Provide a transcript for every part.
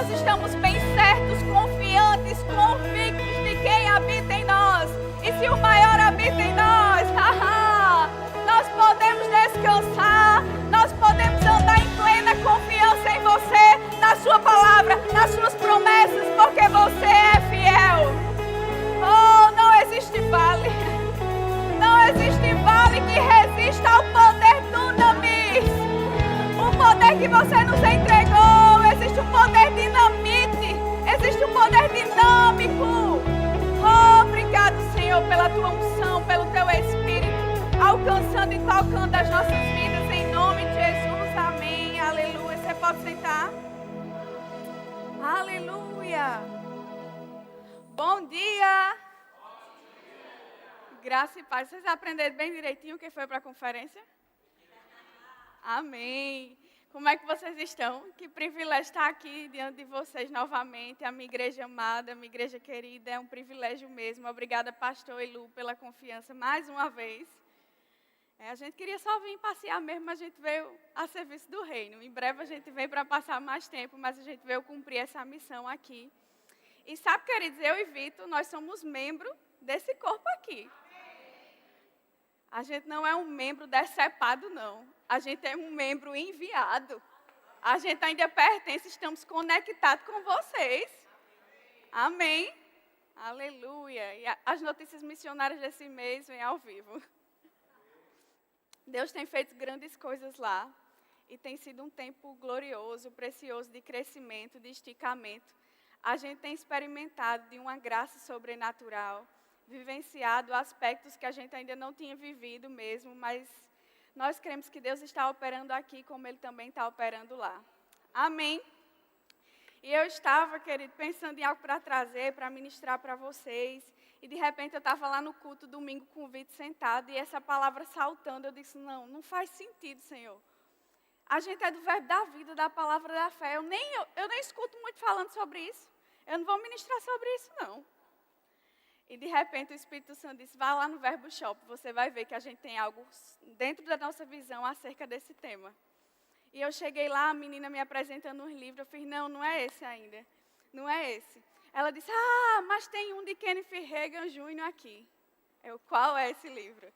nós estamos bem certos, confiantes, convictos de quem habita em nós. E se o maior habita em nós, nós podemos descansar, nós podemos andar em plena confiança em você, na sua palavra, nas suas promessas, porque você é fiel. Oh, não existe vale. Não existe vale que resista ao poder do dunamis. O poder que você nos entregou. Existe um poder dinamite. Existe um poder dinâmico. Oh, obrigado, Senhor, pela tua unção, pelo teu Espírito, alcançando e tocando as nossas vidas, em nome de Jesus. Amém. Aleluia. Você pode sentar? Aleluia. Bom dia. Graça e paz. Vocês aprenderam bem direitinho o que foi para a conferência? Amém. Como é que vocês estão? Que privilégio estar aqui diante de vocês novamente. A minha igreja amada, a minha igreja querida. É um privilégio mesmo. Obrigada, pastor Elu, pela confiança mais uma vez. A gente queria só vir passear mesmo, mas a gente veio a serviço do reino. Em breve a gente vem para passar mais tempo, mas a gente veio cumprir essa missão aqui. E sabe, queridos, eu e Vitor, nós somos membros desse corpo aqui. A gente não é um membro decepado, não. A gente é um membro enviado. A gente ainda pertence, estamos conectados com vocês. Amém? Aleluia. E as notícias missionárias desse mês vêm ao vivo. Deus tem feito grandes coisas lá. E tem sido um tempo glorioso, precioso de crescimento, de esticamento. A gente tem experimentado de uma graça sobrenatural, vivenciado aspectos que a gente ainda não tinha vivido mesmo, mas nós cremos que Deus está operando aqui como Ele também está operando lá. Amém? E eu estava, querido, pensando em algo para trazer, para ministrar para vocês, e de repente eu estava lá no culto domingo com o Vitor sentado, e essa palavra saltando, eu disse, não faz sentido, Senhor. A gente é do verbo da vida, da palavra da fé, eu nem escuto muito falando sobre isso, eu não vou ministrar sobre isso, não. E de repente o Espírito Santo disse, vá lá no Verbo Shop, você vai ver que a gente tem algo dentro da nossa visão acerca desse tema. E eu cheguei lá, a menina me apresentando uns livros, eu fiz, não é esse ainda, não é esse. Ela disse, mas tem um de Kenneth Hagin Jr. aqui. Qual é esse livro?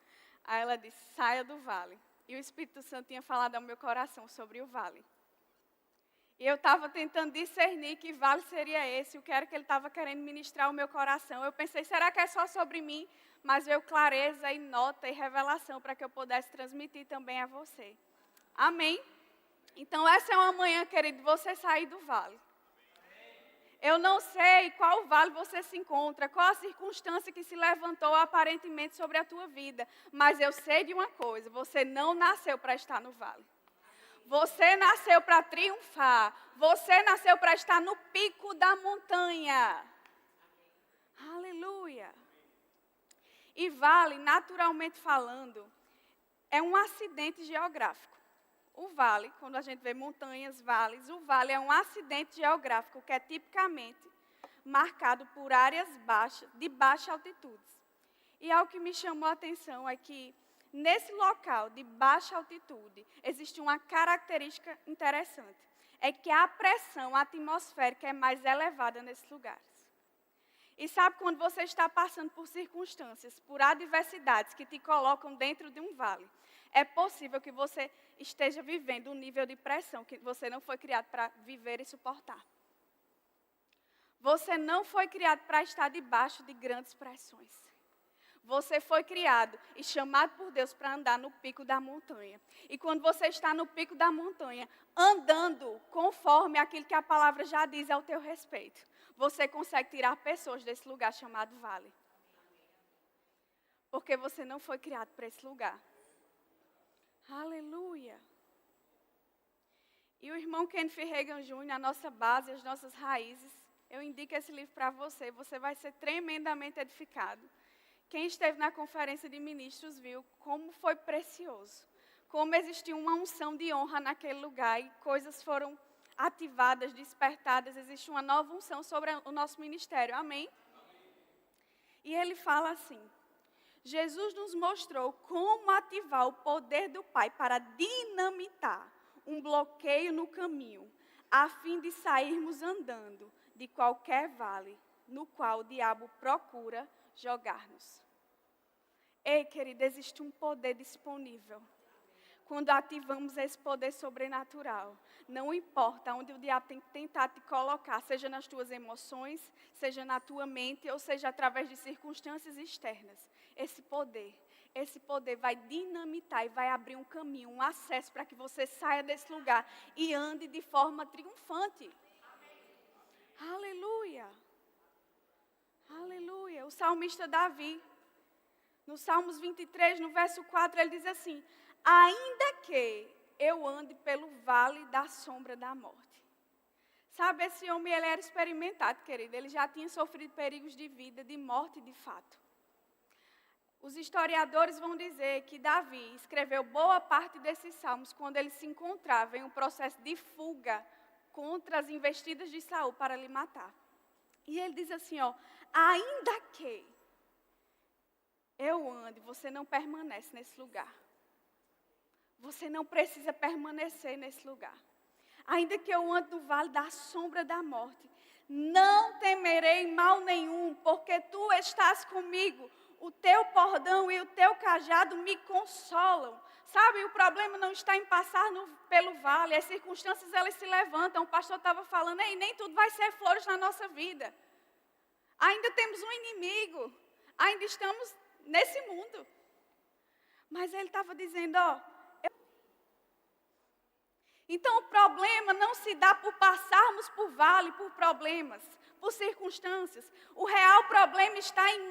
Aí ela disse, Saia do Vale. E o Espírito Santo tinha falado ao meu coração sobre o vale. E eu estava tentando discernir que vale seria esse, o que era que ele estava querendo ministrar ao meu coração. Eu pensei, será que é só sobre mim? Mas veio clareza e nota e revelação para que eu pudesse transmitir também a você. Amém? Então essa é uma manhã, querido, você sair do vale. Eu não sei qual vale você se encontra, qual a circunstância que se levantou aparentemente sobre a tua vida. Mas eu sei de uma coisa, você não nasceu para estar no vale. Você nasceu para triunfar. Você nasceu para estar no pico da montanha. Aleluia. E vale, naturalmente falando, é um acidente geográfico. O vale, quando a gente vê montanhas, vales, o vale é um acidente geográfico que é tipicamente marcado por áreas baixas, de baixa altitude. E algo que me chamou a atenção é que nesse local de baixa altitude, existe uma característica interessante. É que a pressão atmosférica é mais elevada nesses lugares. E sabe, quando você está passando por circunstâncias, por adversidades que te colocam dentro de um vale, é possível que você esteja vivendo um nível de pressão que você não foi criado para viver e suportar. Você não foi criado para estar debaixo de grandes pressões. Você foi criado e chamado por Deus para andar no pico da montanha. E quando você está no pico da montanha, andando conforme aquilo que a palavra já diz ao teu respeito, você consegue tirar pessoas desse lugar chamado vale. Porque você não foi criado para esse lugar. Aleluia. E o irmão Kenneth Hagin Jr., a nossa base, as nossas raízes, eu indico esse livro para você, você vai ser tremendamente edificado. Quem esteve na conferência de ministros viu como foi precioso, como existiu uma unção de honra naquele lugar e coisas foram ativadas, despertadas, existe uma nova unção sobre o nosso ministério, amém? E ele fala assim, Jesus nos mostrou como ativar o poder do Pai para dinamitar um bloqueio no caminho, a fim de sairmos andando de qualquer vale no qual o diabo procura jogar-nos. Ei, querida, existe um poder disponível. Quando ativamos esse poder sobrenatural, não importa onde o diabo tem que tentar te colocar, seja nas tuas emoções, seja na tua mente, ou seja através de circunstâncias externas, esse poder vai dinamitar e vai abrir um caminho, um acesso para que você saia desse lugar e ande de forma triunfante. Amém. Aleluia. Aleluia. O salmista Davi, no Salmos 23, no verso 4, ele diz assim: ainda que eu ande pelo vale da sombra da morte. Sabe, esse homem, ele era experimentado, querido. Ele já tinha sofrido perigos de vida, de morte, de fato. Os historiadores vão dizer que Davi escreveu boa parte desses salmos quando ele se encontrava em um processo de fuga contra as investidas de Saul para lhe matar. E ele diz assim, ainda que eu ande, você não permanece nesse lugar. Você não precisa permanecer nesse lugar. Ainda que eu ande no vale da sombra da morte, não temerei mal nenhum, porque tu estás comigo. O teu bordão e o teu cajado me consolam. Sabe, o problema não está em passar pelo vale. As circunstâncias, elas se levantam. O pastor estava falando, nem tudo vai ser flores na nossa vida. Ainda temos um inimigo. Ainda estamos nesse mundo. Mas ele estava dizendo, então o problema não se dá por passarmos por vale, por problemas, por circunstâncias. O real problema está em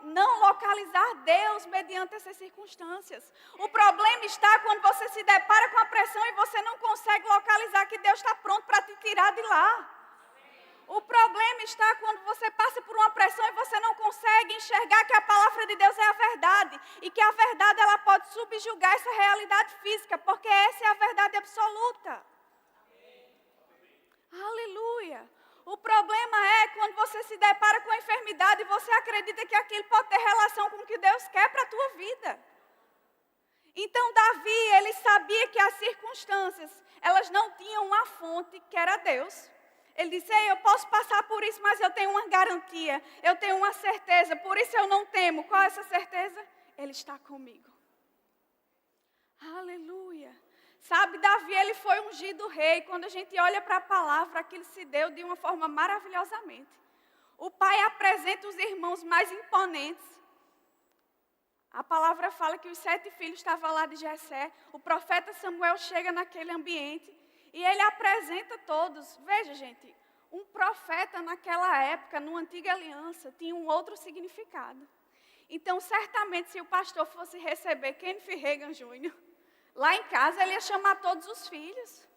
não localizar Deus mediante essas circunstâncias. O problema está quando você se depara com a pressão e você não consegue localizar que Deus está pronto para te tirar de lá. O problema está quando você passa por uma pressão e você não consegue enxergar que a palavra de Deus é a verdade. E que a verdade, ela pode subjugar essa realidade física, porque essa é a verdade absoluta. Aleluia. O problema é quando você se depara com a enfermidade e você acredita que aquilo pode ter relação com o que Deus quer para a tua vida. Então Davi, ele sabia que as circunstâncias, elas não tinham uma fonte que era Deus. Ele disse, eu posso passar por isso, mas eu tenho uma garantia, eu tenho uma certeza, por isso eu não temo. Qual é essa certeza? Ele está comigo. Aleluia. Sabe, Davi, ele foi ungido rei. Quando a gente olha para a palavra, aquilo se deu de uma forma maravilhosamente. O pai apresenta os irmãos mais imponentes. A palavra fala que os 7 filhos estavam lá de Jessé. O profeta Samuel chega naquele ambiente e ele apresenta todos. Veja, gente, um profeta naquela época, numa antiga aliança, tinha um outro significado. Então, certamente, se o pastor fosse receber Kenneth Reagan Jr., lá em casa, ele ia chamar todos os filhos.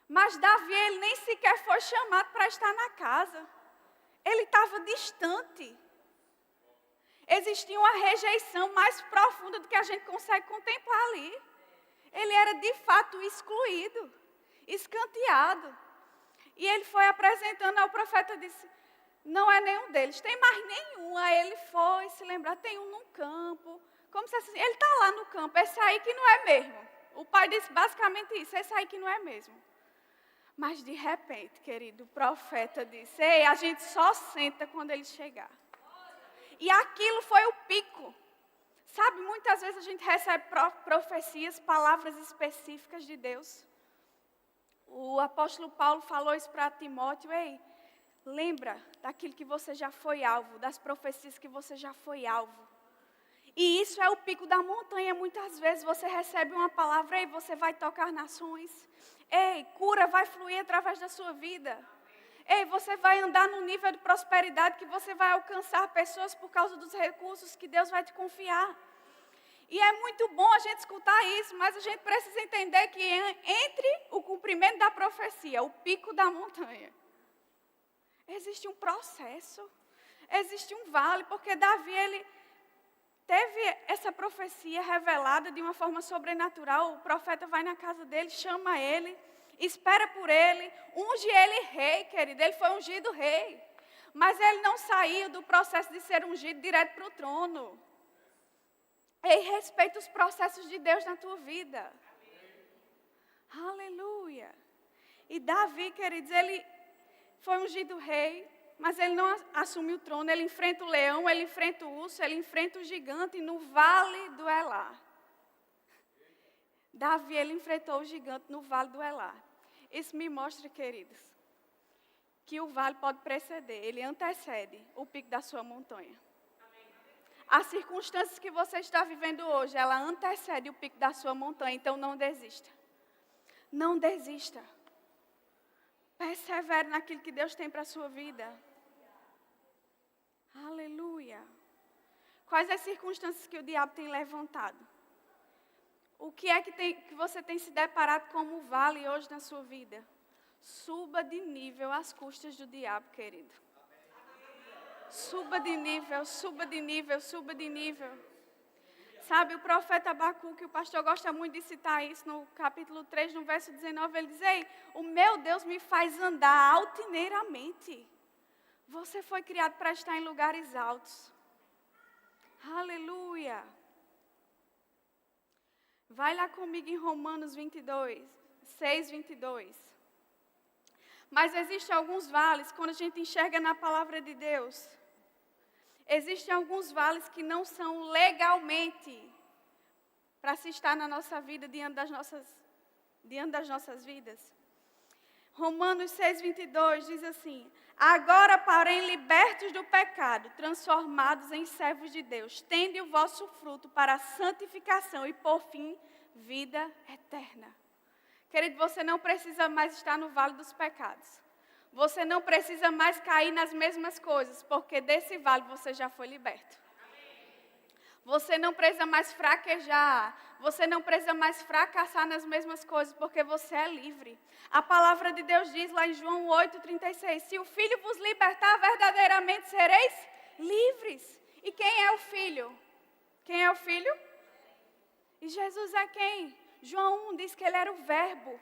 Mas Davi, ele nem sequer foi chamado para estar na casa. Ele estava distante. Existia uma rejeição mais profunda do que a gente consegue contemplar ali. Ele era, de fato, excluído, escanteado. E ele foi apresentando ao profeta e disse, não é nenhum deles, tem mais nenhum. Aí ele foi se lembrar, tem um num campo. Como se assim, ele está lá no campo, esse aí que não é mesmo. O pai disse basicamente isso, esse aí que não é mesmo. Mas de repente, querido, o profeta disse, ei, a gente só senta quando ele chegar. E aquilo foi o pico. Sabe, muitas vezes a gente recebe profecias, palavras específicas de Deus. O apóstolo Paulo falou isso para Timóteo, ei, lembra daquilo que você já foi alvo, das profecias que você já foi alvo. E isso é o pico da montanha. Muitas vezes você recebe uma palavra, ei, você vai tocar nações. Ei, cura vai fluir através da sua vida. Ei, você vai andar num nível de prosperidade que você vai alcançar pessoas por causa dos recursos que Deus vai te confiar. E é muito bom a gente escutar isso, mas a gente precisa entender que entre o cumprimento da profecia, o pico da montanha, existe um processo, existe um vale, porque Davi, ele teve essa profecia revelada de uma forma sobrenatural. O profeta vai na casa dele, chama ele, espera por ele, unge ele rei, querido. Ele foi ungido rei. Mas ele não saiu do processo de ser ungido direto para o trono. Ei, respeita os processos de Deus na tua vida. Aleluia. E Davi, queridos, ele foi ungido rei, mas ele não assume o trono. Ele enfrenta o leão, ele enfrenta o urso, ele enfrenta o gigante no vale do Elá. Davi, ele enfrentou o gigante no vale do Elá. Isso me mostra, queridos, que o vale pode preceder, ele antecede o pico da sua montanha. As circunstâncias que você está vivendo hoje, ela antecede o pico da sua montanha, então não desista. Não desista. Persevere naquilo que Deus tem para a sua vida. Aleluia. Quais as circunstâncias que o diabo tem levantado? O que é que você tem se deparado como vale hoje na sua vida? Suba de nível às custas do diabo, querido. Suba de nível, suba de nível, suba de nível. Sabe, o profeta Abacuque, o pastor gosta muito de citar isso no capítulo 3, no verso 19, ele diz: ei, o meu Deus me faz andar altineiramente. Você foi criado para estar em lugares altos. Aleluia. Vai lá comigo em Romanos 6, 22. Mas existem alguns vales, quando a gente enxerga na palavra de Deus, existem alguns vales que não são legalmente para se estar na nossa vida, diante das nossas vidas. Romanos 6, 22 diz assim: agora, porém, libertos do pecado, transformados em servos de Deus, tende o vosso fruto para a santificação e, por fim, vida eterna. Querido, você não precisa mais estar no vale dos pecados. Você não precisa mais cair nas mesmas coisas, porque desse vale você já foi liberto. Você não precisa mais fraquejar, você não precisa mais fracassar nas mesmas coisas, porque você é livre. A palavra de Deus diz lá em João 8,36, se o Filho vos libertar, verdadeiramente sereis livres. E quem é o Filho? Quem é o Filho? E Jesus é quem? João 1 diz que ele era o Verbo.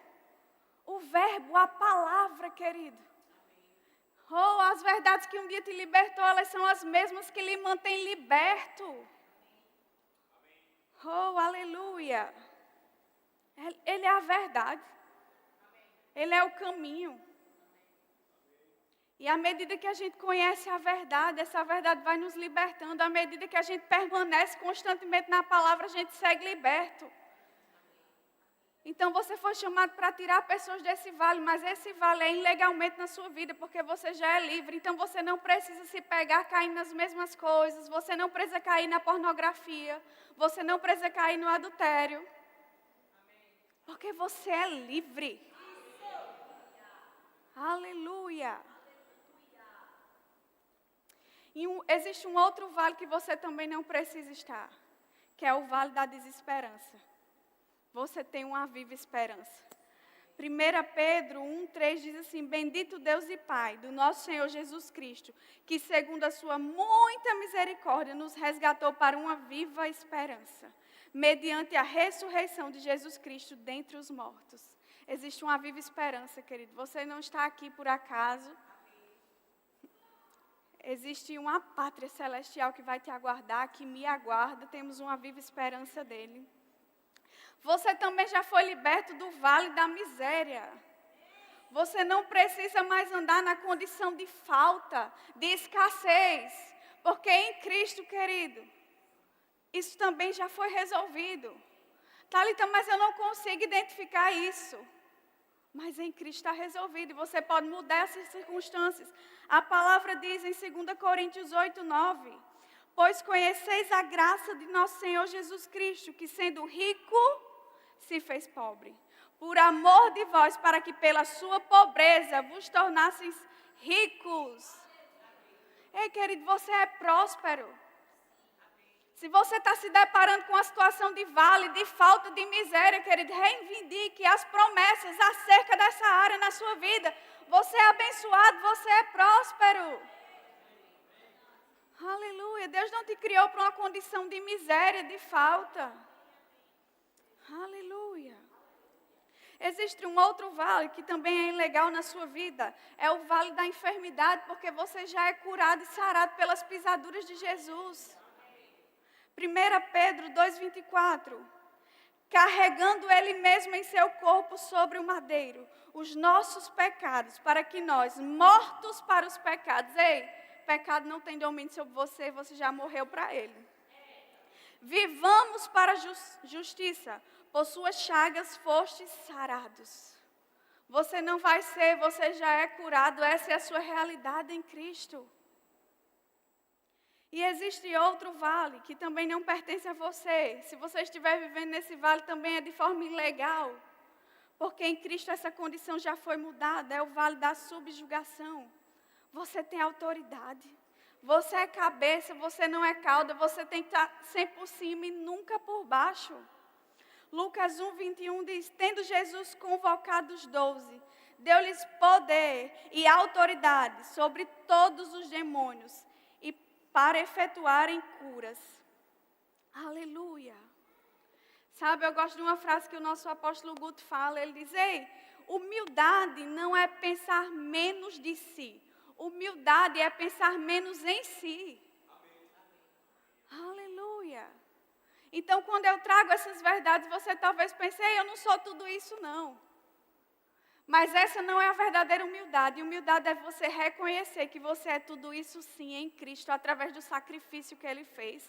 O Verbo, a palavra, querido. Oh, as verdades que um dia te libertou, elas são as mesmas que lhe mantêm liberto. Oh, aleluia. Ele é a verdade. Ele é o caminho. E à medida que a gente conhece a verdade, essa verdade vai nos libertando. À medida que a gente permanece constantemente na palavra, a gente segue liberto. Então você foi chamado para tirar pessoas desse vale, mas esse vale é ilegalmente na sua vida, porque você já é livre. Então você não precisa se pegar caindo nas mesmas coisas, você não precisa cair na pornografia, você não precisa cair no adultério, porque você é livre. Aleluia. E existe um outro vale que você também não precisa estar, que é o vale da desesperança. Você tem uma viva esperança. 1 Pedro 1,3 diz assim: bendito Deus e Pai do nosso Senhor Jesus Cristo, que segundo a sua muita misericórdia nos resgatou para uma viva esperança, mediante a ressurreição de Jesus Cristo dentre os mortos. Existe uma viva esperança, querido. Você não está aqui por acaso. Existe uma pátria celestial que vai te aguardar, que me aguarda. Temos uma viva esperança dele. Você também já foi liberto do vale da miséria. Você não precisa mais andar na condição de falta, de escassez. Porque em Cristo, querido, isso também já foi resolvido. Thalita, mas eu não consigo identificar isso. Mas em Cristo está resolvido e você pode mudar essas circunstâncias. A palavra diz em 2 Coríntios 8:9: pois conheceis a graça de nosso Senhor Jesus Cristo, que sendo rico, se fez pobre, por amor de vós, para que pela sua pobreza vos tornasseis ricos. Ei, querido, você é próspero. Se você está se deparando com uma situação de vale, de falta, de miséria, querido, reivindique as promessas acerca dessa área na sua vida. Você é abençoado, você é próspero. Aleluia. Deus não te criou para uma condição de miséria, de falta. Aleluia. Existe um outro vale que também é ilegal na sua vida. É o vale da enfermidade, porque você já é curado e sarado pelas pisaduras de Jesus. 1 Pedro 2,24. carregando Ele mesmo em seu corpo sobre o madeiro, os nossos pecados, para que nós, mortos para os pecados, pecado não tem domínio sobre você, você já morreu para ele. Vivamos para a justiça, por suas chagas fostes sarados. Você não vai ser, você já é curado, essa é a sua realidade em Cristo. E existe outro vale que também não pertence a você. Se você estiver vivendo nesse vale, também é de forma ilegal. Porque em Cristo essa condição já foi mudada, é o vale da subjugação. Você tem autoridade. Você é cabeça, você não é cauda, você tem que estar sempre por cima e nunca por baixo. Lucas 1:21 diz, tendo Jesus convocado os 12, deu-lhes poder e autoridade sobre todos os demônios e para efetuarem curas. Aleluia. Sabe, eu gosto de uma frase que o nosso apóstolo Guto fala, ele diz, humildade não é pensar menos de si. Humildade é pensar menos em si. Amém. Aleluia. Então, quando eu trago essas verdades, você talvez pense, eu não sou tudo isso não. Mas essa não é a verdadeira humildade. Humildade é você reconhecer que você é tudo isso sim em Cristo, através do sacrifício que Ele fez.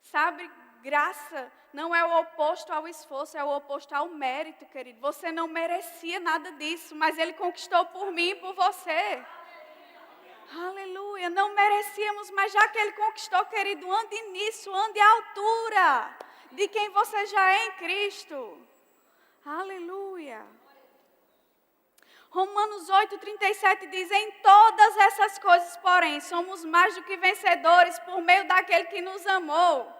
Sabe, graça não é o oposto ao esforço, é o oposto ao mérito, querido. Você não merecia nada disso, mas Ele conquistou por mim e por você. Aleluia, não merecíamos, mas já que Ele conquistou, querido, ande nisso, ande à altura de quem você já é em Cristo. Aleluia. Romanos 8:37 diz, em todas essas coisas, porém, somos mais do que vencedores por meio daquele que nos amou.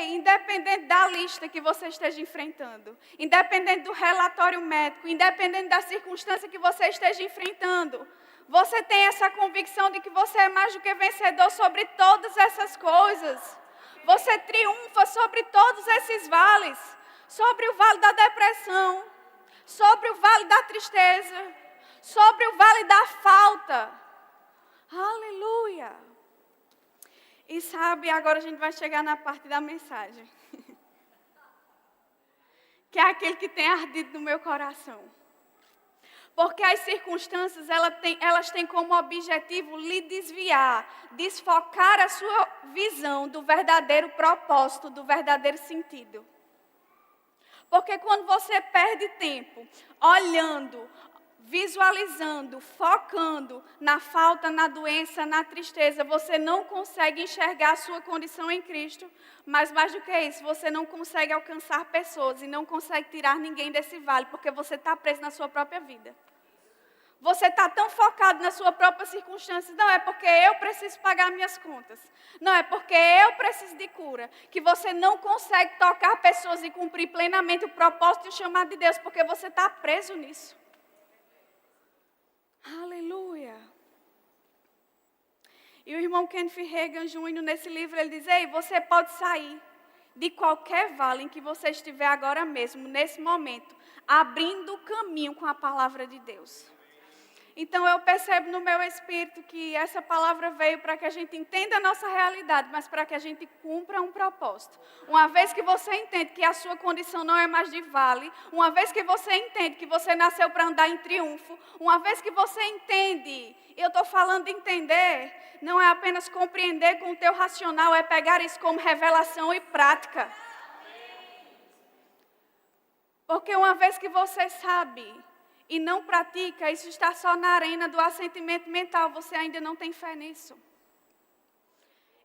Independente da lista que você esteja enfrentando, independente do relatório médico, independente da circunstância que você esteja enfrentando, você tem essa convicção de que você é mais do que vencedor sobre todas essas coisas. Você triunfa sobre todos esses vales, sobre o vale da depressão, sobre o vale da tristeza, sobre o vale da falta. Aleluia. E sabe, agora a gente vai chegar na parte da mensagem. Que é aquele que tem ardido no meu coração. Porque as circunstâncias, elas têm como objetivo lhe desviar, desfocar a sua visão do verdadeiro propósito, do verdadeiro sentido. Porque quando você perde tempo olhando, visualizando, focando na falta, na doença, na tristeza, você não consegue enxergar a sua condição em Cristo, mas mais do que isso, você não consegue alcançar pessoas e não consegue tirar ninguém desse vale, porque você está preso na sua própria vida. Você está tão focado na sua própria circunstância, não é porque eu preciso pagar minhas contas, não é porque eu preciso de cura, que você não consegue tocar pessoas e cumprir plenamente o propósito e o chamado de Deus, porque você está preso nisso. Aleluia. E o irmão Kenneth Reagan Jr., nesse livro, ele diz, você pode sair de qualquer vale em que você estiver agora mesmo, nesse momento, abrindo o caminho com a palavra de Deus. Então eu percebo no meu espírito que essa palavra veio para que a gente entenda a nossa realidade, mas para que a gente cumpra um propósito. Uma vez que você entende que a sua condição não é mais de vale, uma vez que você entende que você nasceu para andar em triunfo, uma vez que você entende, eu estou falando de entender, não é apenas compreender com o teu racional, é pegar isso como revelação e prática. Porque uma vez que você sabe e não pratica, isso está só na arena do assentimento mental, você ainda não tem fé nisso.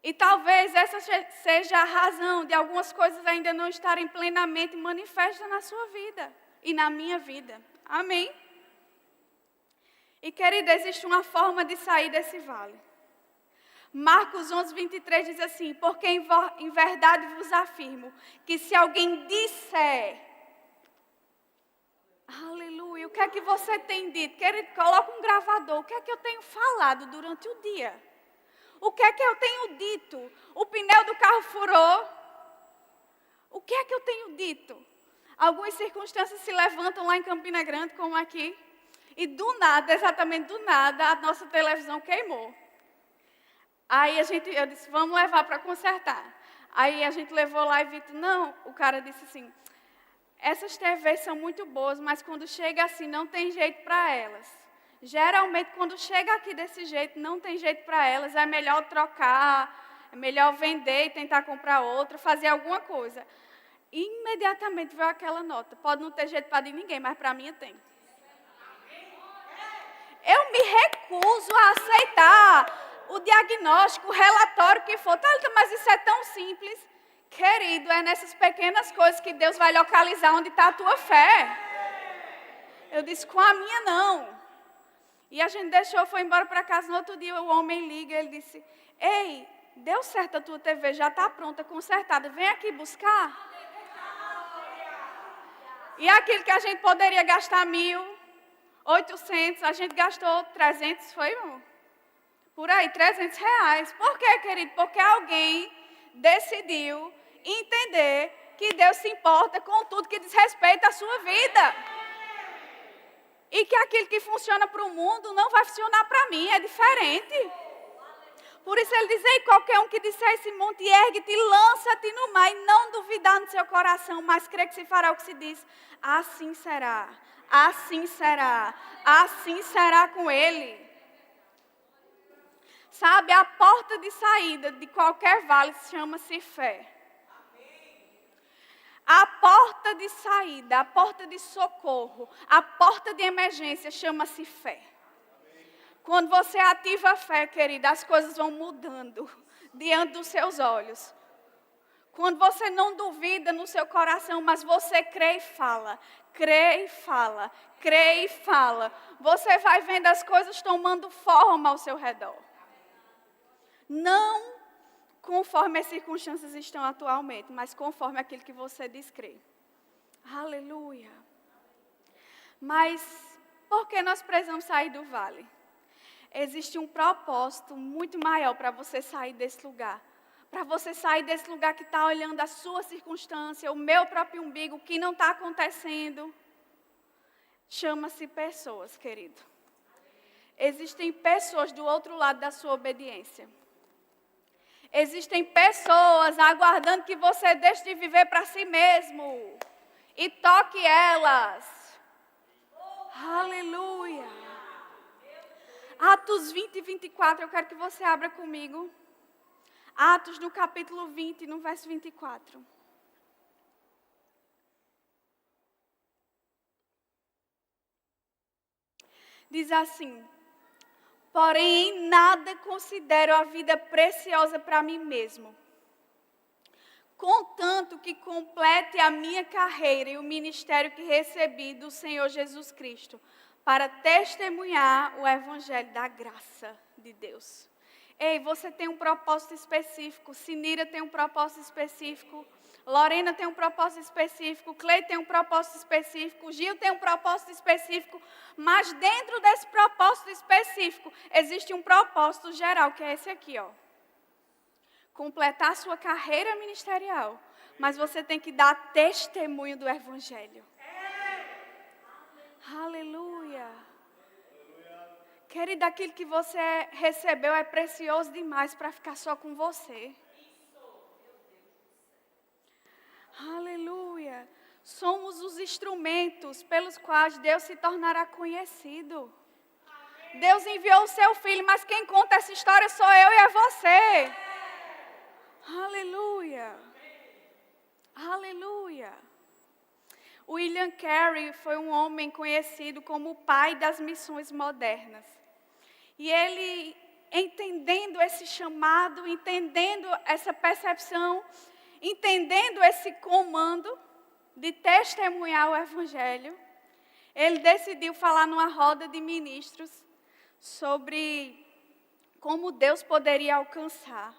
E talvez essa seja a razão de algumas coisas ainda não estarem plenamente manifestas na sua vida e na minha vida. Amém? E querida, existe uma forma de sair desse vale. Marcos 11:23 diz assim, porque em verdade vos afirmo, que se alguém disser, aleluia, o que é que você tem dito? Querido, coloca um gravador, o que é que eu tenho falado durante o dia? O que é que eu tenho dito? O pneu do carro furou? O que é que eu tenho dito? Algumas circunstâncias se levantam lá em Campina Grande, como aqui, e do nada, exatamente do nada, a nossa televisão queimou. Aí eu disse, vamos levar para consertar. Aí a gente levou lá e Vitor, não, o cara disse assim, essas TVs são muito boas, mas quando chega assim não tem jeito para elas. Geralmente quando chega aqui desse jeito não tem jeito para elas, é melhor trocar, é melhor vender e tentar comprar outra, fazer alguma coisa. E imediatamente veio aquela nota, pode não ter jeito para de ninguém, mas para mim tem. Eu me recuso a aceitar o diagnóstico, o relatório que for. Thalita, mas isso é tão simples. Querido, é nessas pequenas coisas que Deus vai localizar onde está a tua fé. Eu disse, com a minha não. E a gente deixou, foi embora para casa. No outro dia o homem liga, ele disse, ei, deu certo a tua TV, já está pronta, consertada, vem aqui buscar. E aquilo que a gente poderia gastar 1.800, a gente gastou 300, foi por aí, 300 reais. Por quê, querido? Porque alguém decidiu entender que Deus se importa com tudo que diz respeito à sua vida. E que aquilo que funciona para o mundo não vai funcionar para mim, é diferente. Por isso ele diz, ei, qualquer um que disser esse monte, ergue-te, lança-te no mar e não duvidar no seu coração, mas crê que se fará o que se diz. Assim será, assim será, assim será com ele. Sabe, a porta de saída de qualquer vale chama-se fé. A porta de saída, a porta de socorro, a porta de emergência chama-se fé. Quando você ativa a fé, querida, as coisas vão mudando diante dos seus olhos. Quando você não duvida no seu coração, mas você crê e fala, crê e fala, crê e fala, você vai vendo as coisas tomando forma ao seu redor. Não conforme as circunstâncias estão atualmente, mas conforme aquilo que você diz crer. Aleluia. Mas por que nós precisamos sair do vale? Existe um propósito muito maior para você sair desse lugar. Para você sair desse lugar que está olhando a sua circunstância, o meu próprio umbigo, o que não está acontecendo. Chama-se pessoas, querido. Existem pessoas do outro lado da sua obediência. Existem pessoas aguardando que você deixe de viver para si mesmo. E toque elas. Aleluia. Atos 20 e 24, eu quero que você abra comigo. Atos no capítulo 20, no verso 24. Diz assim, porém em nada considero a vida preciosa para mim mesmo, contanto que complete a minha carreira e o ministério que recebi do Senhor Jesus Cristo, para testemunhar o evangelho da graça de Deus. Ei, você tem um propósito específico, Sinira tem um propósito específico, Lorena tem um propósito específico, Clei tem um propósito específico, Gil tem um propósito específico, mas dentro desse propósito específico, existe um propósito geral, que é esse aqui, ó. Completar sua carreira ministerial, mas você tem que dar testemunho do evangelho. Aleluia. Querido, aquilo que você recebeu é precioso demais para ficar só com você. Aleluia. Somos os instrumentos pelos quais Deus se tornará conhecido. Deus enviou o seu filho, mas quem conta essa história sou eu e é você. Aleluia. Aleluia. William Carey foi um homem conhecido como o pai das missões modernas. E ele, entendendo esse chamado, entendendo essa percepção, entendendo esse comando de testemunhar o evangelho, ele decidiu falar numa roda de ministros sobre como Deus poderia alcançar.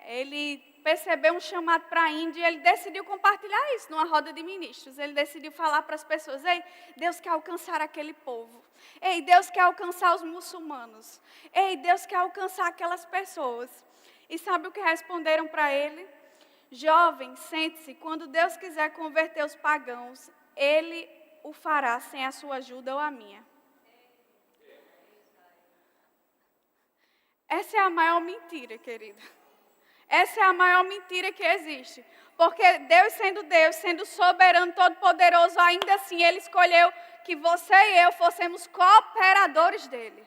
Ele percebeu um chamado para a Índia e ele decidiu compartilhar isso numa roda de ministros. Ele decidiu falar para as pessoas, ei, Deus quer alcançar aquele povo. Ei, Deus quer alcançar os muçulmanos. Ei, Deus quer alcançar aquelas pessoas. E sabe o que responderam para ele? Jovem, sente-se, quando Deus quiser converter os pagãos, Ele o fará sem a sua ajuda ou a minha. Essa é a maior mentira, querida. Essa é a maior mentira que existe. Porque Deus, sendo soberano, todo-poderoso, ainda assim Ele escolheu que você e eu fossemos cooperadores dEle.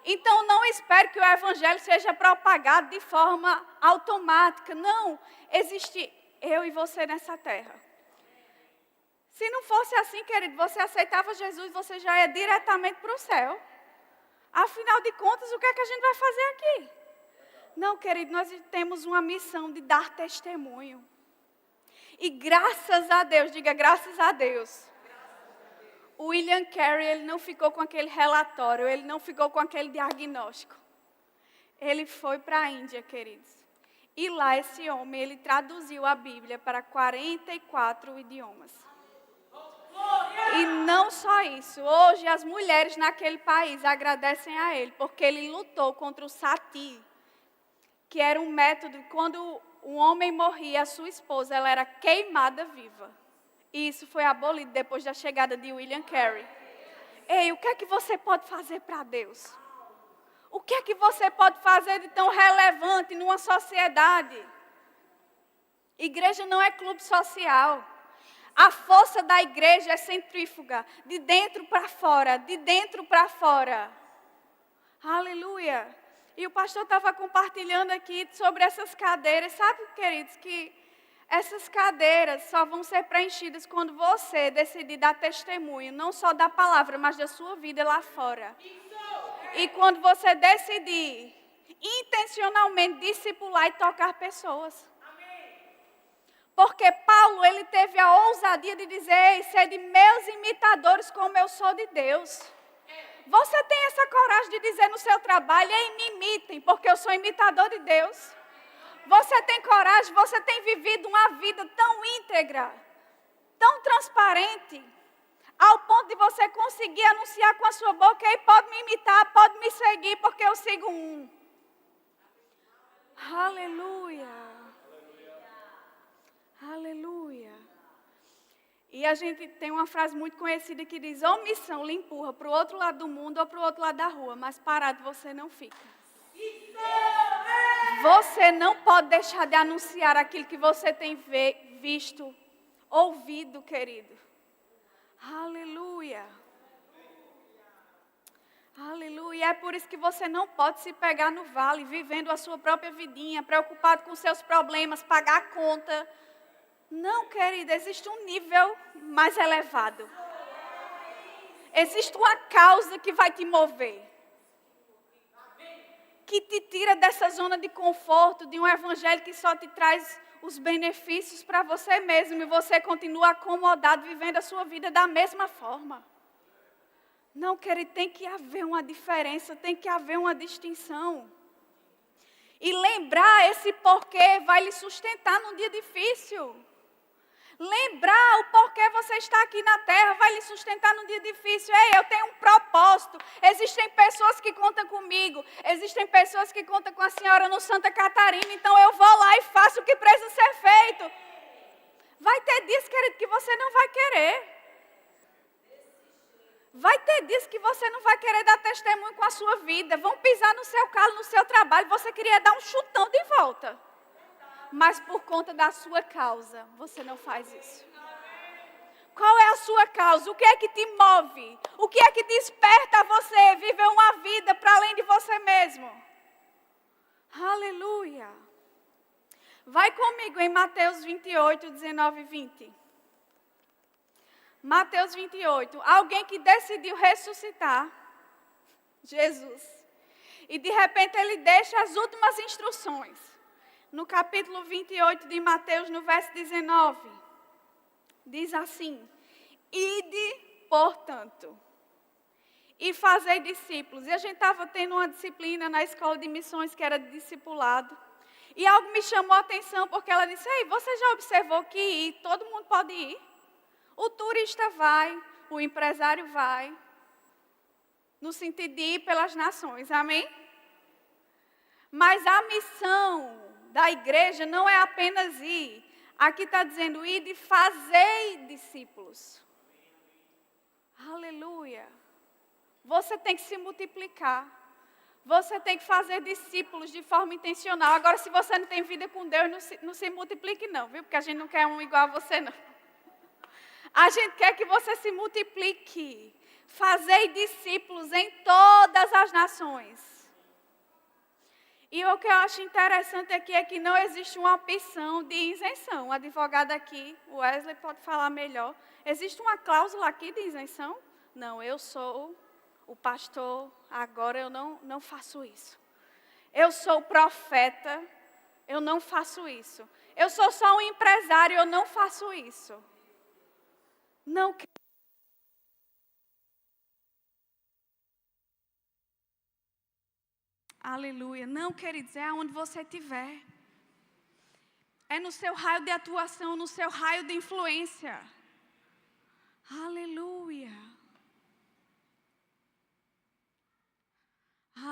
Então não espere que o Evangelho seja propagado de forma automática. Não, existe eu e você nessa terra. Se não fosse assim, querido, você aceitava Jesus, você já ia diretamente para o céu. Afinal de contas, o que é que a gente vai fazer aqui? Não, querido, nós temos uma missão de dar testemunho. E graças a Deus, diga graças a Deus. O William Carey, ele não ficou com aquele relatório, ele não ficou com aquele diagnóstico. Ele foi para a Índia, queridos. E lá esse homem, ele traduziu a Bíblia para 44 idiomas. E não só isso, hoje as mulheres naquele país agradecem a ele, porque ele lutou contra o sati, que era um método, quando um homem morria, a sua esposa, ela era queimada viva. E isso foi abolido depois da chegada de William Carey. Ei, o que é que você pode fazer para Deus? O que é que você pode fazer de tão relevante numa sociedade? Igreja não é clube social. A força da igreja é centrífuga, de dentro para fora, de dentro para fora. Aleluia. E o pastor estava compartilhando aqui sobre essas cadeiras. Sabe, queridos, que essas cadeiras só vão ser preenchidas quando você decidir dar testemunho, não só da palavra, mas da sua vida lá fora. E quando você decidir intencionalmente discipular e tocar pessoas. Porque Paulo, ele teve a ousadia de dizer, sede meus imitadores como eu sou de Deus. Você tem essa coragem de dizer no seu trabalho, ei, me imitem, porque eu sou imitador de Deus. Você tem coragem, você tem vivido uma vida tão íntegra, tão transparente, ao ponto de você conseguir anunciar com a sua boca, ei, pode me imitar, pode me seguir, porque eu sigo um. Aleluia. Aleluia. E a gente tem uma frase muito conhecida que diz, omissão lhe empurra para o outro lado do mundo ou para o outro lado da rua, mas parado você não fica. Você não pode deixar de anunciar aquilo que você tem visto, ouvido, querido. Aleluia. Aleluia. É por isso que você não pode se pegar no vale, vivendo a sua própria vidinha, preocupado com seus problemas, pagar a conta. Não, querida, existe um nível mais elevado. Existe uma causa que vai te mover. Que te tira dessa zona de conforto, de um evangelho que só te traz os benefícios para você mesmo. E você continua acomodado, vivendo a sua vida da mesma forma. Não, querido, tem que haver uma diferença, tem que haver uma distinção. E lembrar esse porquê vai lhe sustentar num dia difícil. Lembrar o porquê você está aqui na terra vai lhe sustentar num dia difícil. Ei, eu tenho um propósito. Existem pessoas que contam comigo. Existem pessoas que contam com a senhora no Santa Catarina. Então eu vou lá e faço o que precisa ser feito. Vai ter dias, querido, que você não vai querer. Vai ter dias que você não vai querer dar testemunho com a sua vida. Vão pisar no seu calo, no seu trabalho. Você queria dar um chutão de volta. Mas por conta da sua causa, você não faz isso. Qual é a sua causa? O que é que te move? O que é que desperta você viver uma vida para além de você mesmo? Aleluia. Vai comigo em Mateus 28, 19 e 20. Mateus 28. Alguém que decidiu ressuscitar Jesus. E de repente ele deixa as últimas instruções. No capítulo 28 de Mateus, no verso 19, diz assim, ide, portanto, e fazei discípulos. E a gente estava tendo uma disciplina na escola de missões que era de discipulado. E algo me chamou a atenção, porque ela disse, ei, você já observou que todo mundo pode ir? O turista vai, o empresário vai, no sentido de ir pelas nações, amém? Mas a missão da igreja não é apenas ir. Aqui está dizendo, ide e fazei discípulos. Aleluia. Você tem que se multiplicar. Você tem que fazer discípulos de forma intencional. Agora, se você não tem vida com Deus, não se multiplique não, viu? Porque a gente não quer um igual a você, não. A gente quer que você se multiplique. Fazei discípulos em todas as nações. E o que eu acho interessante aqui é que não existe uma opção de isenção. O advogado aqui, o Wesley, pode falar melhor. Existe uma cláusula aqui de isenção? Não, eu sou o pastor, agora eu não faço isso. Eu sou profeta, eu não faço isso. Eu sou só um empresário, eu não faço isso. Não. Aleluia. Não, queridos, é aonde você estiver. É no seu raio de atuação, no seu raio de influência. Aleluia.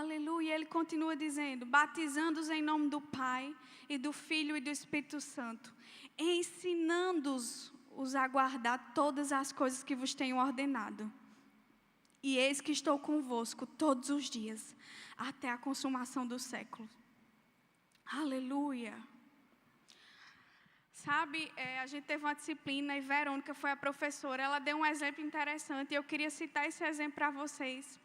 Aleluia. Ele continua dizendo, batizando-os em nome do Pai e do Filho e do Espírito Santo, ensinando-os a guardar todas as coisas que vos tenho ordenado. E eis que estou convosco todos os dias, até a consumação do século. Aleluia. Sabe, a gente teve uma disciplina e Verônica foi a professora. Ela deu um exemplo interessante e eu queria citar esse exemplo para vocês.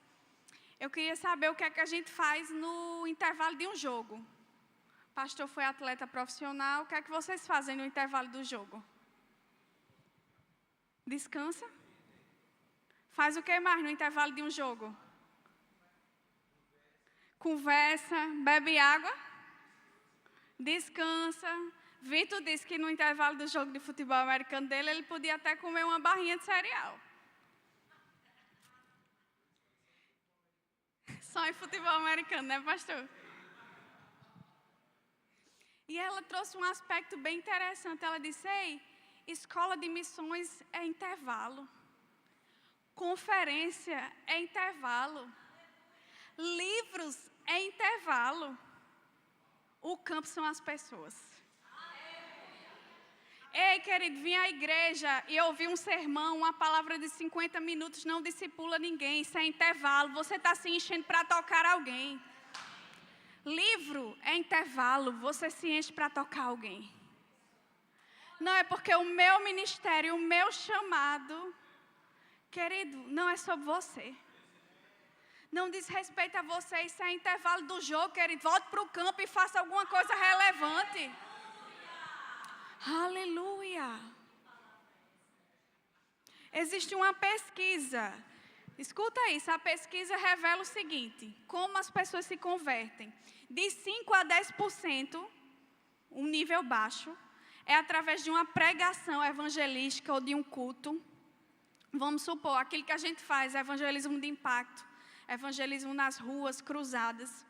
Eu queria saber o que é que a gente faz no intervalo de um jogo. O pastor foi atleta profissional. O que é que vocês fazem no intervalo do jogo? Descansa? Faz o que mais no intervalo de um jogo? Conversa, bebe água, descansa. Vitor disse que no intervalo do jogo de futebol americano dele, ele podia até comer uma barrinha de cereal. Só em futebol americano, né, pastor? E ela trouxe um aspecto bem interessante. Ela disse, ei, escola de missões é intervalo. Conferência é intervalo. Livros é intervalo. O campo são as pessoas. Ei, querido, vim à igreja e ouvi um sermão, uma palavra de 50 minutos, não discipula ninguém, isso é intervalo. Você está se enchendo para tocar alguém. Livro é intervalo, você se enche para tocar alguém. Não é porque o meu ministério, o meu chamado, querido, não é sobre você. Não diz respeito a você, isso é intervalo do jogo, querido. Volte para o campo e faça alguma coisa relevante. Aleluia. Existe uma pesquisa. Escuta isso, a pesquisa revela o seguinte: como as pessoas se convertem. De 5 a 10%, um nível baixo, é através de uma pregação evangelística ou de um culto. Vamos supor, aquilo que a gente faz, evangelismo de impacto, evangelismo nas ruas, cruzadas.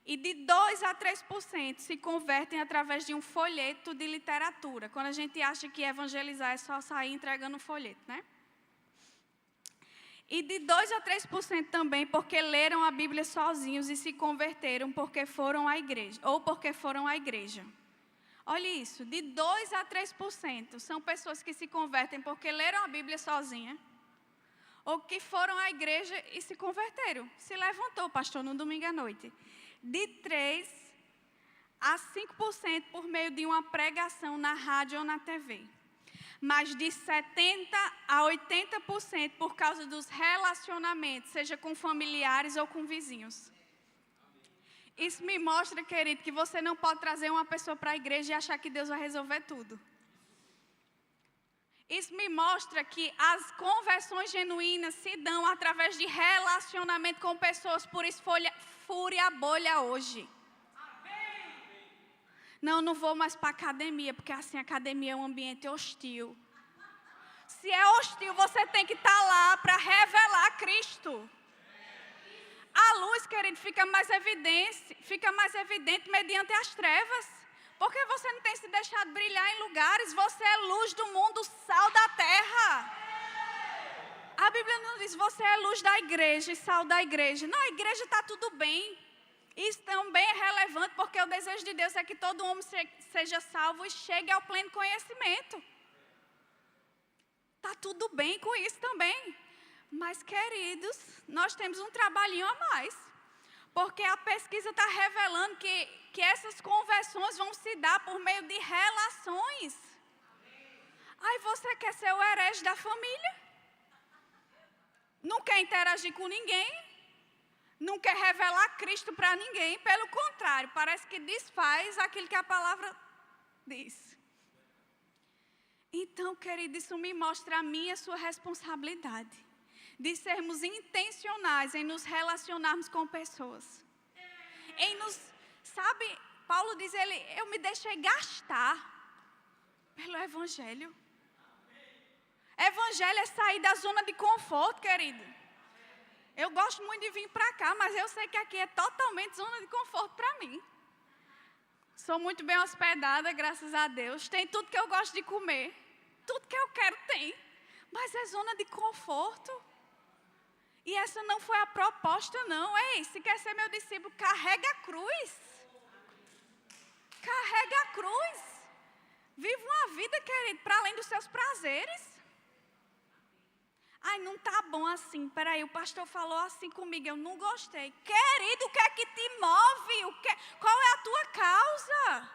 E de 2 a 3% se convertem através de um folheto de literatura. Quando a gente acha que evangelizar é só sair entregando um folheto, né? E de 2 a 3% também porque leram a Bíblia sozinhos e se converteram porque foram à igreja, ou porque foram à igreja. Olha isso, de 2 a 3% são pessoas que se convertem porque leram a Bíblia sozinha, ou que foram à igreja e se converteram. Se levantou, pastor, no domingo à noite. De 3 a 5% por meio de uma pregação na rádio ou na TV. Mas de 70 a 80% por causa dos relacionamentos, seja com familiares ou com vizinhos. Isso me mostra, querido, que você não pode trazer uma pessoa para a igreja e achar que Deus vai resolver tudo. Isso me mostra que as conversões genuínas se dão através de relacionamento com pessoas, por isso fure a bolha hoje. Não vou mais para a academia, porque assim a academia é um ambiente hostil. Se é hostil, você tem que estar lá para revelar Cristo. A luz, querido, fica mais evidente mediante as trevas. Porque você não tem se deixado brilhar em lugares, você é luz do mundo, sal da terra. A Bíblia não diz, você é luz da igreja e sal da igreja. Não, a igreja está tudo bem. Isso também é relevante, porque o desejo de Deus é que todo homem seja salvo e chegue ao pleno conhecimento. Está tudo bem com isso também. Mas, queridos, nós temos um trabalhinho a mais. Porque a pesquisa está revelando que essas conversões vão se dar por meio de relações. Aí você quer ser o herege da família? Não quer interagir com ninguém? Não quer revelar Cristo para ninguém? Pelo contrário, parece que desfaz aquilo que a palavra diz. Então, querido, isso me mostra a minha e a sua responsabilidade de sermos intencionais em nos relacionarmos com pessoas. Sabe, Paulo diz, eu me deixei gastar pelo Evangelho. Evangelho é sair da zona de conforto, querido. Eu gosto muito de vir para cá, mas eu sei que aqui é totalmente zona de conforto para mim. Sou muito bem hospedada, graças a Deus. Tem tudo que eu gosto de comer. Tudo que eu quero tem. Mas é zona de conforto. E essa não foi a proposta, não. Ei, se quer ser meu discípulo, carrega a cruz. Carrega a cruz. Viva uma vida, querido, para além dos seus prazeres. Ai, não está bom assim. Peraí, o pastor falou assim comigo, eu não gostei. Querido, o que é que te move? Qual é a tua causa?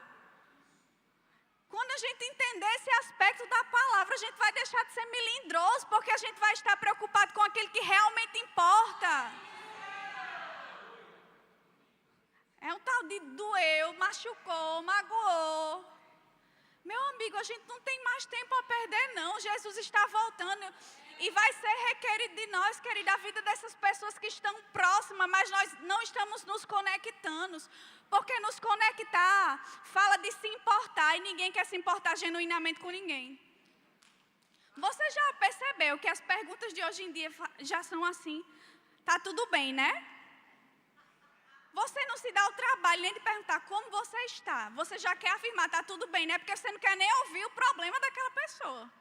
Quando a gente entender esse aspecto da palavra, a gente vai deixar de ser melindroso, porque a gente vai estar preocupado com aquilo que realmente importa. É um tal de doeu, machucou, magoou. Meu amigo, a gente não tem mais tempo a perder, não. Jesus está voltando. E vai ser requerido de nós, querida, a vida dessas pessoas que estão próximas, mas nós não estamos nos conectando. Porque nos conectar fala de se importar e ninguém quer se importar genuinamente com ninguém. Você já percebeu que as perguntas de hoje em dia já são assim? Tá tudo bem, né? Você não se dá o trabalho nem de perguntar como você está. Você já quer afirmar, tá tudo bem, né? Porque você não quer nem ouvir o problema daquela pessoa.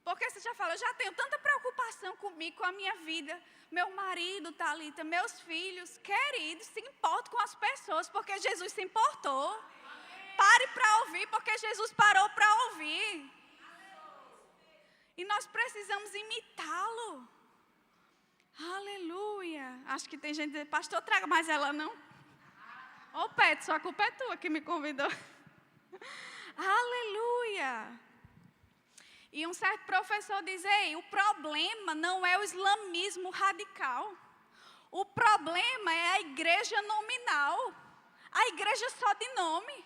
Porque você já fala, eu já tenho tanta preocupação comigo, com a minha vida. Meu marido, Thalita, meus filhos, queridos, se importam com as pessoas, porque Jesus se importou. Pare para ouvir, porque Jesus parou para ouvir. E nós precisamos imitá-lo. Aleluia. Acho que tem gente dizendo, pastor, traga mais ela não. Ô Pedro, a culpa é tua que me convidou. Aleluia. E um certo professor diz, ei, o problema não é o islamismo radical. O problema é a igreja nominal. A igreja só de nome.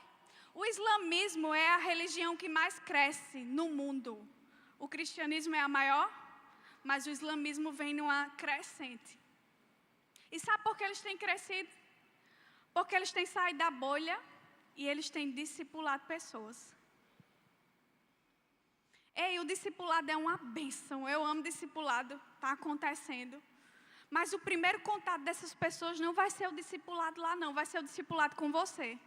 O islamismo é a religião que mais cresce no mundo. O cristianismo é a maior, mas o islamismo vem numa crescente. E sabe por que eles têm crescido? Porque eles têm saído da bolha e eles têm discipulado pessoas. Ei, o discipulado é uma bênção. Eu amo discipulado, está acontecendo. Mas o primeiro contato dessas pessoas não vai ser o discipulado lá, não. Vai ser o discipulado com você.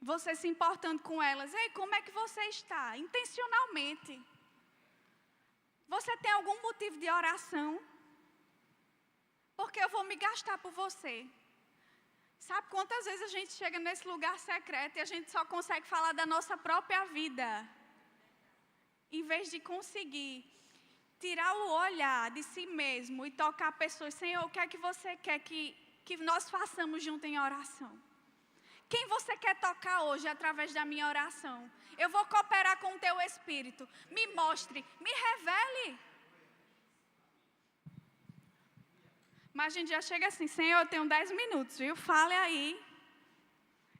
Você se importando com elas. Ei, como é que você está? Intencionalmente. Você tem algum motivo de oração? Porque eu vou me gastar por você. Sabe quantas vezes a gente chega nesse lugar secreto e a gente só consegue falar da nossa própria vida? Em vez de conseguir tirar o olhar de si mesmo e tocar pessoas, Senhor, o que é que você quer que nós façamos junto em oração? Quem você quer tocar hoje através da minha oração? Eu vou cooperar com o teu Espírito. Me mostre, me revele. Mas a gente já chega assim, Senhor, eu tenho 10 minutos, viu? Fale aí.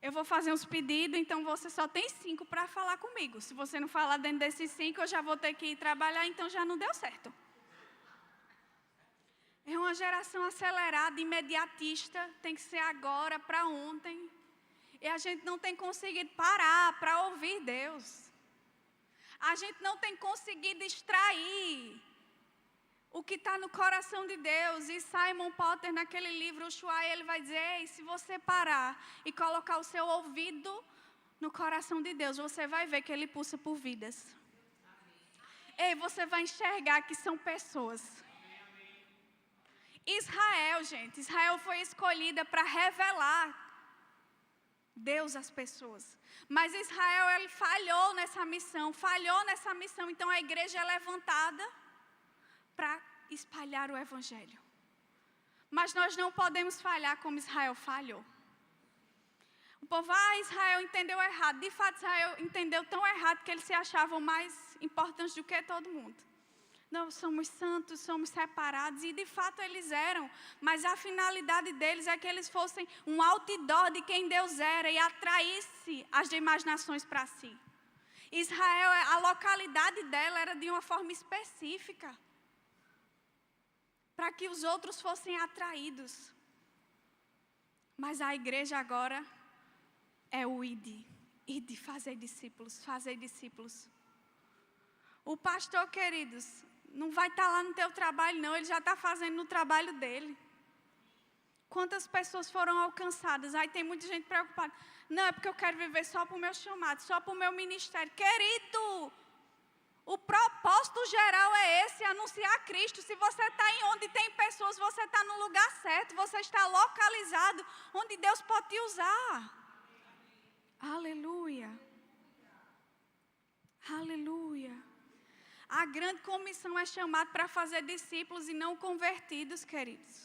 Eu vou fazer uns pedidos, então você só tem 5 para falar comigo. Se você não falar dentro desses 5, eu já vou ter que ir trabalhar, então já não deu certo. É uma geração acelerada, imediatista, tem que ser agora, para ontem. E a gente não tem conseguido parar para ouvir Deus. A gente não tem conseguido extrair o que está no coração de Deus. E Simon Potter, naquele livro, o Shuai, ele vai dizer, ei, se você parar e colocar o seu ouvido no coração de Deus, você vai ver que Ele pulsa por vidas. Ei, você vai enxergar que são pessoas. Israel, gente, Israel foi escolhida para revelar Deus às pessoas. Mas Israel, ele falhou nessa missão. Então a igreja é levantada para espalhar o Evangelho. Mas nós não podemos falhar como Israel falhou. O povo, Israel entendeu errado. De fato, Israel entendeu tão errado que eles se achavam mais importantes do que todo mundo. Nós somos santos, somos separados, e de fato eles eram, mas a finalidade deles é que eles fossem um outdoor de quem Deus era e atraísse as demais nações para si. Israel, a localidade dela era de uma forma específica, para que os outros fossem atraídos. Mas a igreja agora é o ide, fazer discípulos, fazer discípulos. O pastor, queridos, não vai estar lá no teu trabalho, não. Ele já está fazendo no trabalho dele. Quantas pessoas foram alcançadas? Aí tem muita gente preocupada. Não, é porque eu quero viver só para o meu chamado, só para o meu ministério. Querido, o propósito geral é esse, anunciar Cristo. Se você está em onde tem pessoas, você está no lugar certo. Você está localizado onde Deus pode te usar. Aleluia. Aleluia. A grande comissão é chamada para fazer discípulos e não convertidos, queridos.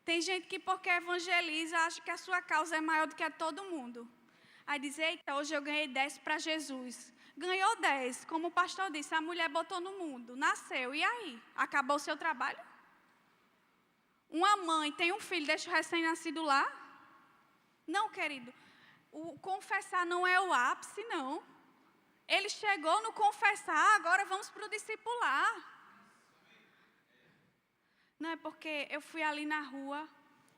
Tem gente que porque evangeliza, acha que a sua causa é maior do que a de todo mundo. Aí diz, eita, hoje eu ganhei 10 para Jesus. Ganhou 10, como o pastor disse, a mulher botou no mundo, nasceu, e aí? Acabou o seu trabalho? Uma mãe tem um filho, deixa o recém-nascido lá? Não, querido, o confessar não é o ápice, não. Ele chegou no confessar, agora vamos para o discipular. Não é porque eu fui ali na rua,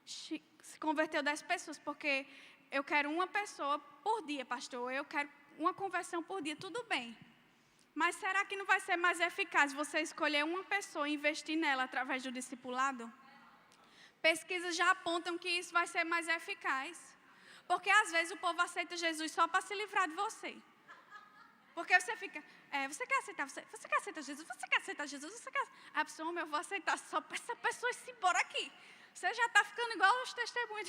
se converteu 10 pessoas, porque eu quero uma pessoa por dia, pastor, eu quero uma conversão por dia, tudo bem. Mas será que não vai ser mais eficaz você escolher uma pessoa e investir nela através do discipulado? Pesquisas já apontam que isso vai ser mais eficaz. Porque às vezes o povo aceita Jesus só para se livrar de você. Porque você fica, você quer aceitar Jesus, você quer aceitar Jesus, você quer... A pessoa, eu vou aceitar só para essa pessoa se embora aqui. Você já está ficando igual os testemunhos.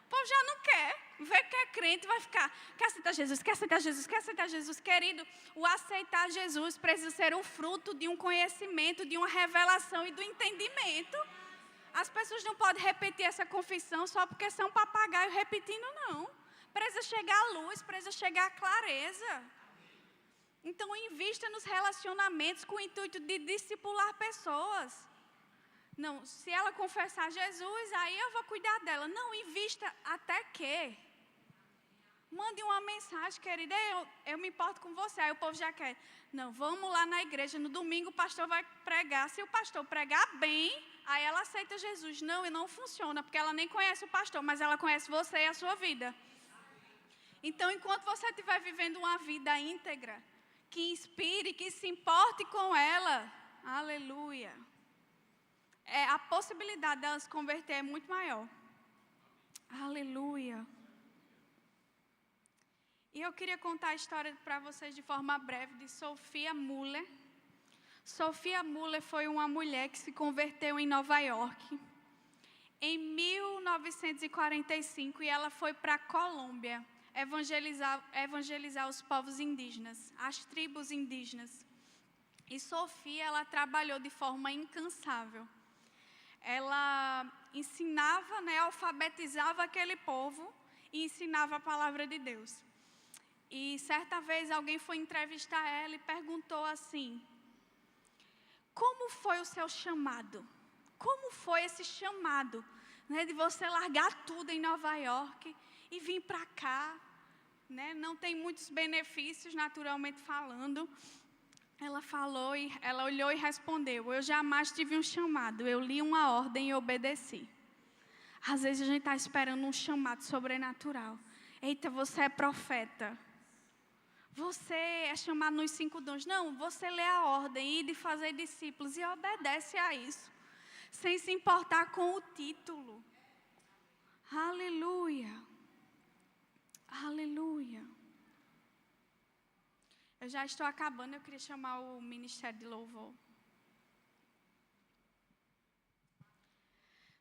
O povo já não quer, vê que é crente, vai ficar, quer aceitar Jesus, quer aceitar Jesus, quer aceitar Jesus. Querido, o aceitar Jesus precisa ser o fruto de um conhecimento, de uma revelação e do entendimento. As pessoas não podem repetir essa confissão só porque são papagaio repetindo, não. Precisa chegar à luz, precisa chegar à clareza. Então, invista nos relacionamentos com o intuito de discipular pessoas. Não, se ela confessar Jesus, aí eu vou cuidar dela. Não, invista até que. Mande uma mensagem, querida, eu me importo com você. Aí o povo já quer. Não, vamos lá na igreja, no domingo o pastor vai pregar. Se o pastor pregar bem, aí ela aceita Jesus. Não, e não funciona, porque ela nem conhece o pastor, mas ela conhece você e a sua vida. Então, enquanto você estiver vivendo uma vida íntegra, que inspire, que se importe com ela, aleluia, a possibilidade dela se converter é muito maior. Aleluia. E eu queria contar a história para vocês de forma breve de Sophia Muller. Sophia Muller foi uma mulher que se converteu em Nova York em 1945 e ela foi para a Colômbia evangelizar os povos indígenas, as tribos indígenas. E Sophia, ela trabalhou de forma incansável. Ela ensinava, alfabetizava aquele povo e ensinava a palavra de Deus. E certa vez alguém foi entrevistar ela e perguntou assim: como foi o seu chamado? Como foi esse chamado, de você largar tudo em Nova York e vir para cá? Não tem muitos benefícios, naturalmente falando. Ela falou, ela olhou e respondeu: eu jamais tive um chamado, eu li uma ordem e obedeci. Às vezes a gente está esperando um chamado sobrenatural. Eita, você é profeta. Você é chamado nos 5 dons. Não, você lê a ordem e de fazer discípulos e obedece a isso, sem se importar com o título. Aleluia. Aleluia. Eu já estou acabando, eu queria chamar o Ministério de Louvor.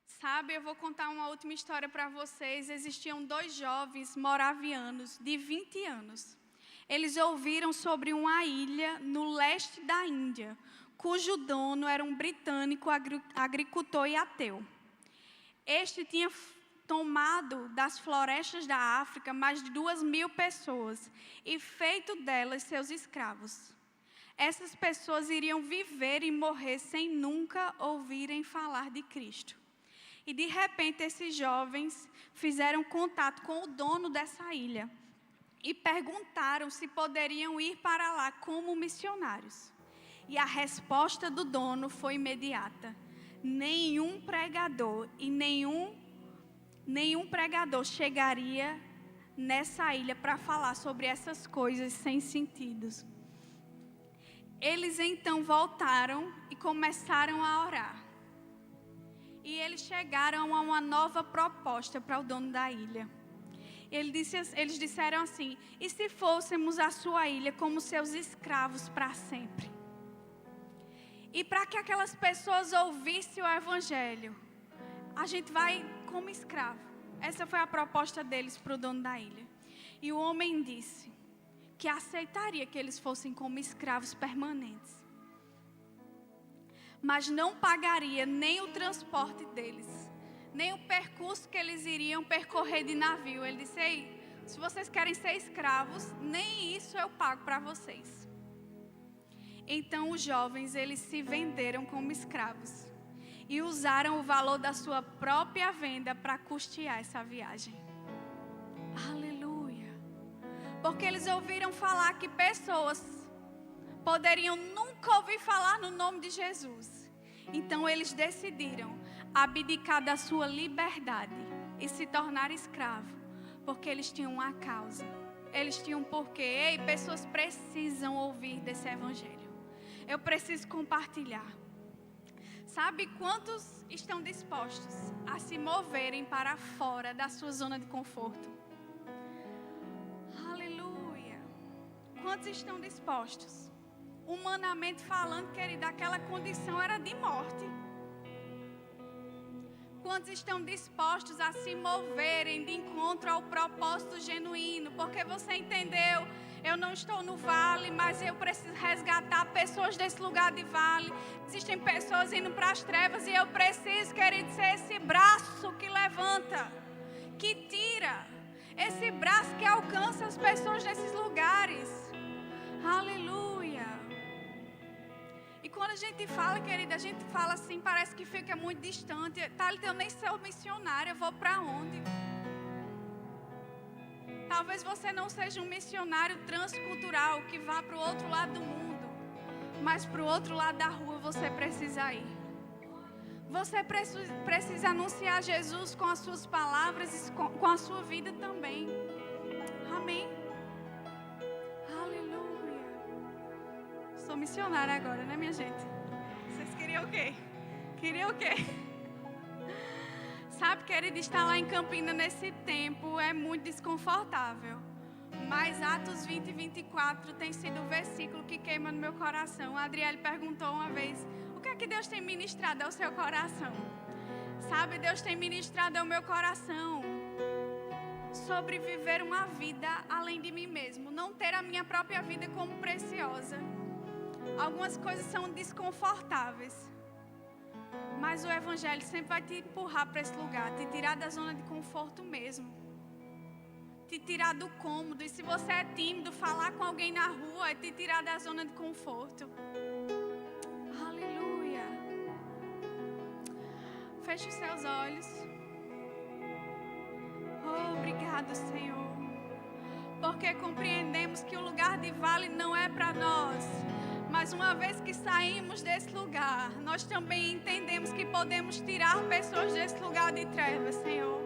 Sabe, eu vou contar uma última história para vocês. Existiam 2 jovens moravianos de 20 anos. Eles ouviram sobre uma ilha no leste da Índia, cujo dono era um britânico agricultor e ateu. Este tinha tomado das florestas da África mais de 2.000 pessoas e feito delas seus escravos. Essas pessoas iriam viver e morrer sem nunca ouvirem falar de Cristo. E de repente esses jovens fizeram contato com o dono dessa ilha e perguntaram se poderiam ir para lá como missionários. E a resposta do dono foi imediata: nenhum pregador e nenhum pregador chegaria nessa ilha para falar sobre essas coisas sem sentidos. Eles então voltaram e começaram a orar. E eles chegaram a uma nova proposta para o dono da ilha. Eles disseram assim: e se fôssemos a sua ilha como seus escravos para sempre? E para que aquelas pessoas ouvissem o evangelho, a gente vai como escravo. Essa foi a proposta deles para o dono da ilha. E o homem disse que aceitaria que eles fossem como escravos permanentes, mas não pagaria nem o transporte deles, nem o percurso que eles iriam percorrer de navio. Ele disse: ei, se vocês querem ser escravos, nem isso eu pago para vocês. Então os jovens, eles se venderam como escravos e usaram o valor da sua própria venda para custear essa viagem. Aleluia! Porque eles ouviram falar que pessoas poderiam nunca ouvir falar no nome de Jesus. Então eles decidiram abdicar da sua liberdade e se tornar escravo, porque eles tinham uma causa. Eles tinham um porquê. Ei, pessoas precisam ouvir desse evangelho. Eu preciso compartilhar. Sabe quantos estão dispostos a se moverem para fora da sua zona de conforto? Aleluia. Quantos estão dispostos? Humanamente falando, querida, aquela condição era de morte. Quantos estão dispostos a se moverem de encontro ao propósito genuíno? Porque você entendeu, eu não estou no vale, mas eu preciso resgatar pessoas desse lugar de vale. Existem pessoas indo para as trevas e eu preciso, querido, ser esse braço que levanta, que tira, esse braço que alcança as pessoas nesses lugares. Aleluia. E quando a gente fala, querida, a gente fala assim, parece que fica muito distante. Thalita, eu nem sou missionária, eu vou para onde? Talvez você não seja um missionário transcultural que vá para o outro lado do mundo, mas para o outro lado da rua você precisa ir. Você precisa anunciar Jesus com as suas palavras e com a sua vida também. Amém? Sou missionária agora, né, minha gente? Vocês queriam o quê? Queriam o quê? Sabe, querido, estar lá em Campina nesse tempo é muito desconfortável. Mas Atos 20 e 24 tem sido o versículo que queima no meu coração. A Adriele perguntou uma vez: o que é que Deus tem ministrado ao seu coração? Sabe, Deus tem ministrado ao meu coração sobre viver uma vida além de mim mesmo. Não ter a minha própria vida como preciosa. Algumas coisas são desconfortáveis, mas o evangelho sempre vai te empurrar para esse lugar, te tirar da zona de conforto mesmo, te tirar do cômodo. E se você é tímido, falar com alguém na rua é te tirar da zona de conforto. Aleluia. Feche os seus olhos. Oh, obrigado, Senhor, porque compreendemos que o lugar de vale não é para nós. Mas uma vez que saímos desse lugar, nós também entendemos que podemos tirar pessoas desse lugar de trevas, Senhor.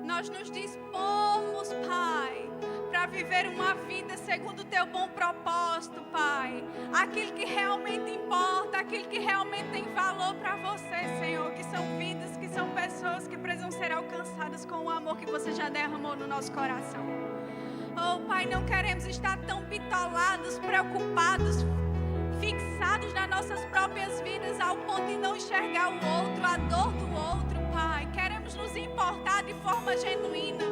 Nós nos dispomos, Pai, para viver uma vida segundo o Teu bom propósito, Pai. Aquilo que realmente importa, aquilo que realmente tem valor para você, Senhor. Que são vidas, que são pessoas que precisam ser alcançadas com o amor que você já derramou no nosso coração. Oh, Pai, não queremos estar tão bitolados, preocupados, fixados nas nossas próprias vidas ao ponto de não enxergar o outro, a dor do outro, Pai. Queremos nos importar de forma genuína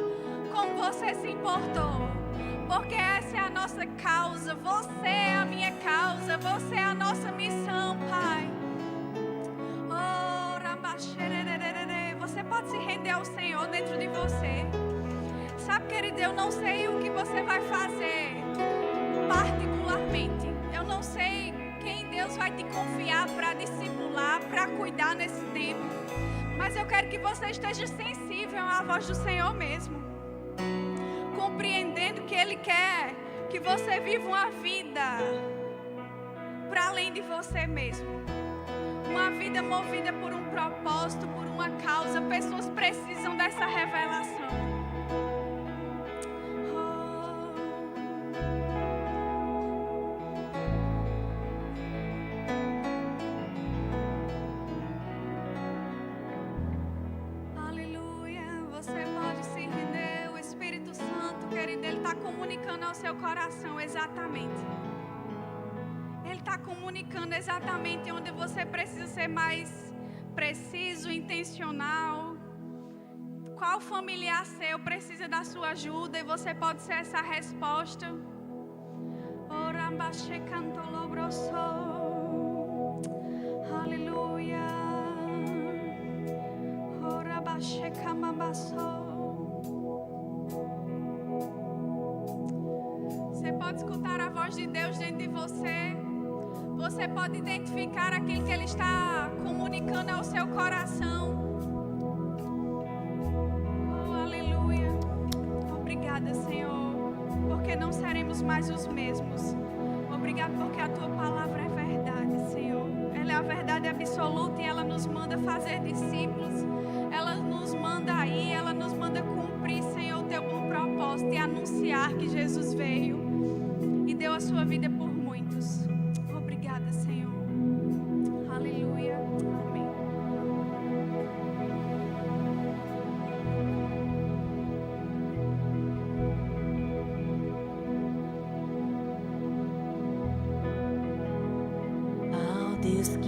como você se importou. Porque essa é a nossa causa, você é a minha causa, você é a nossa missão, Pai. Oh, Rambaxerererere. Você pode se render ao Senhor dentro de você. Sabe, querido, eu não sei o que você vai fazer particularmente. Eu não sei quem Deus vai te confiar para discipular, para cuidar nesse tempo. Mas eu quero que você esteja sensível à voz do Senhor mesmo. Compreendendo que Ele quer que você viva uma vida para além de você mesmo. Uma vida movida por um propósito, por uma causa. Pessoas precisam dessa revelação. Ao seu coração exatamente. Ele está comunicando exatamente onde você precisa ser mais preciso, intencional. Qual familiar seu precisa da sua ajuda e você pode ser essa resposta. Aleluia. Você pode escutar a voz de Deus dentro de você. Você pode identificar aquilo que Ele está comunicando ao seu coração. Oh, aleluia. Obrigada, Senhor, porque não seremos mais os mesmos. Obrigada porque a Tua palavra é verdade, Senhor. Ela é a verdade absoluta e ela nos manda fazer discípulos. Ela nos manda ir, ela nos manda cumprir, Senhor, o Teu bom propósito e anunciar que Jesus veio e deu a sua vida por muitos. Obrigada, Senhor. Aleluia. Amém. Ao Deus que